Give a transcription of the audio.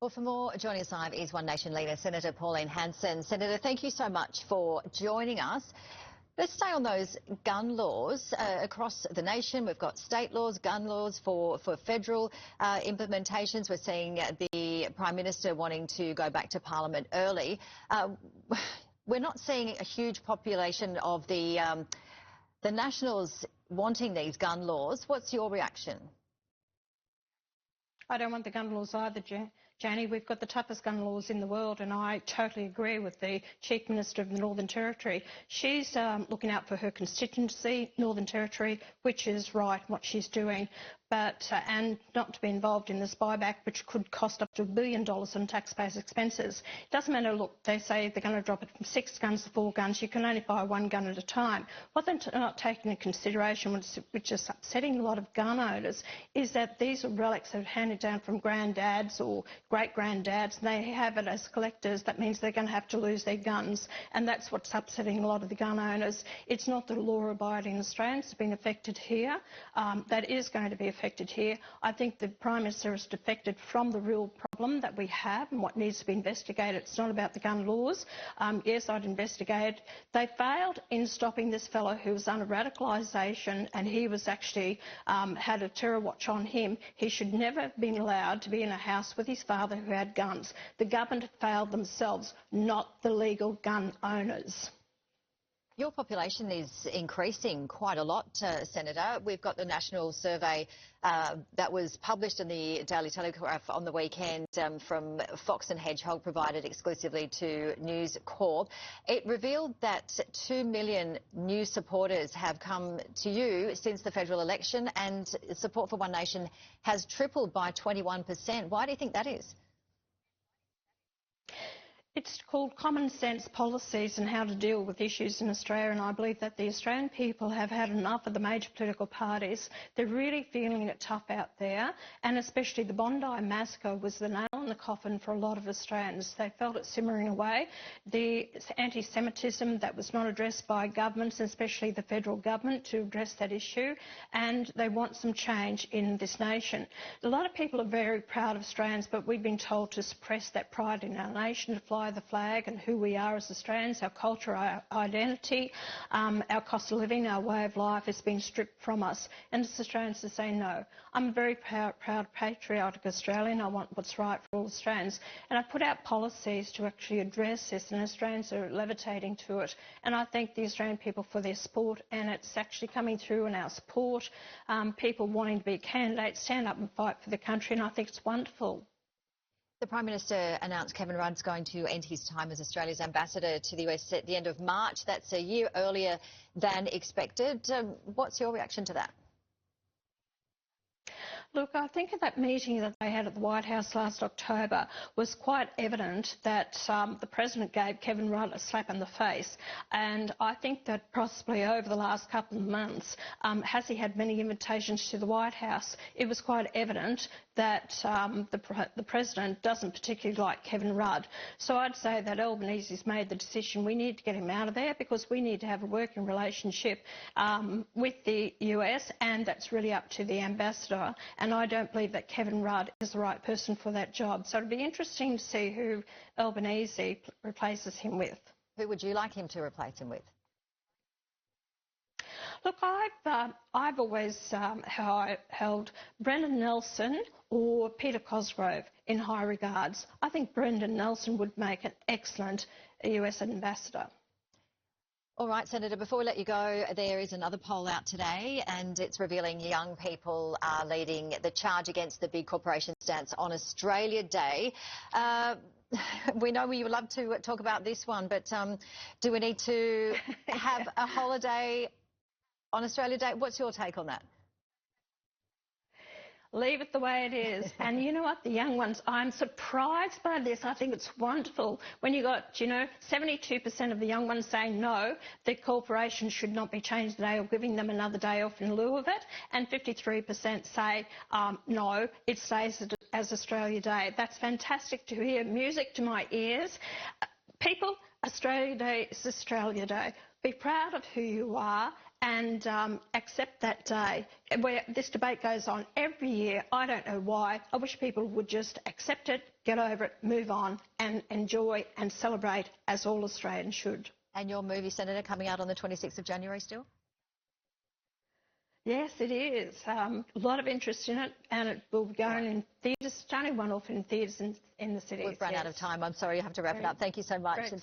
Well, for more, joining us live is One Nation leader, Senator Pauline Hanson. Senator, thank you so much for joining us. Let's stay on those gun laws across the nation. We've got state laws, gun laws for federal implementations. We're seeing the Prime Minister wanting to go back to Parliament early. We're not seeing a huge population of the Nationals wanting these gun laws. What's your reaction? I don't want the gun laws either, Janie. We've got the toughest gun laws in the world, and I totally agree with the Chief Minister of the Northern Territory. She's looking out for her constituency, Northern Territory, which is right, what she's doing. And not to be involved in this buyback, which could cost up to $1 billion in taxpayers' expenses. It doesn't matter, look, they say they're going to drop it from 6 guns to 4 guns. You can only buy 1 gun at a time. What they're not taking into consideration, which is upsetting a lot of gun owners, is that these are relics that are handed down from granddads or great-granddads, and they have it as collectors. That means they're going to have to lose their guns, and that's what's upsetting a lot of the gun owners. It's not the law-abiding Australians that have been affected here. That is going to be affected here. I think the Prime Minister has defected from the real problem that we have and what needs to be investigated. It's not about the gun laws. Yes, I'd investigate. They failed in stopping this fellow who was under radicalisation, and he was actually had a terror watch on him. He should never have been allowed to be in a house with his father who had guns. The government failed themselves, not the legal gun owners. Your population is increasing quite a lot, Senator. We've got the national survey that was published in the Daily Telegraph on the weekend from Fox and Hedgehog, provided exclusively to News Corp. It revealed that 2 million new supporters have come to you since the federal election, and support for One Nation has tripled by 21%. Why do you think that is? It's called common sense policies and how to deal with issues in Australia, and I believe that the Australian people have had enough of the major political parties. They're really feeling it tough out there, and especially the Bondi massacre was the nail in the coffin for a lot of Australians. They felt it simmering away. The anti-Semitism that was not addressed by governments, especially the federal government, to address that issue, and they want some change in this nation. A lot of people are very proud of Australians, but we've been told to suppress that pride in our nation, to fly the flag and who we are as Australians, our culture, our identity, our cost of living, our way of life has been stripped from us. And as Australians to say no. I'm a very proud, patriotic Australian. I want what's right for all Australians. And I put out policies to actually address this, and Australians are levitating to it. And I thank the Australian people for their support, and it's actually coming through in our support. People wanting to be candidates, stand up and fight for the country, and I think it's wonderful. The Prime Minister announced Kevin Rudd's going to end his time as Australia's ambassador to the US at the end of March. That's a year earlier than expected. What's your reaction to that? Look, I think at that meeting that they had at the White House last October was quite evident that the President gave Kevin Rudd a slap in the face, and I think that possibly over the last couple of months, has he had many invitations to the White House, it was quite evident that the President doesn't particularly like Kevin Rudd. So I'd say that Albanese's made the decision we need to get him out of there, because we need to have a working relationship with the US, and that's really up to the ambassador. And I don't believe that Kevin Rudd is the right person for that job. So it'll be interesting to see who Albanese replaces him with. Who would you like him to replace him with? Look, I've always held Brendan Nelson or Peter Cosgrove in high regards. I think Brendan Nelson would make an excellent US ambassador. All right, Senator, before we let you go, there is another poll out today, and it's revealing young people are leading the charge against the big corporation stance on Australia Day. We know you would love to talk about this one, but do we need to have a holiday on Australia Day? What's your take on that? Leave it the way it is. And you know what? The young ones, I'm surprised by this. I think it's wonderful when you got, 72% of the young ones saying no, that corporations should not be changed today or giving them another day off in lieu of it, and 53% say no, it stays as Australia Day. That's fantastic to hear. Music to my ears. People, Australia Day is Australia Day. Be proud of who you are and accept that day. Where this debate goes on every year, I don't know why. I wish people would just accept it, get over it, move on and enjoy and celebrate as all Australians should. And your movie, Senator, coming out on the 26th of January still? Yes, it is. A lot of interest in it, and it will be going in theatres. It's only one off in theatres in the city. We've run out of time. I'm sorry, you have to wrap it up. Thank you so much. And thank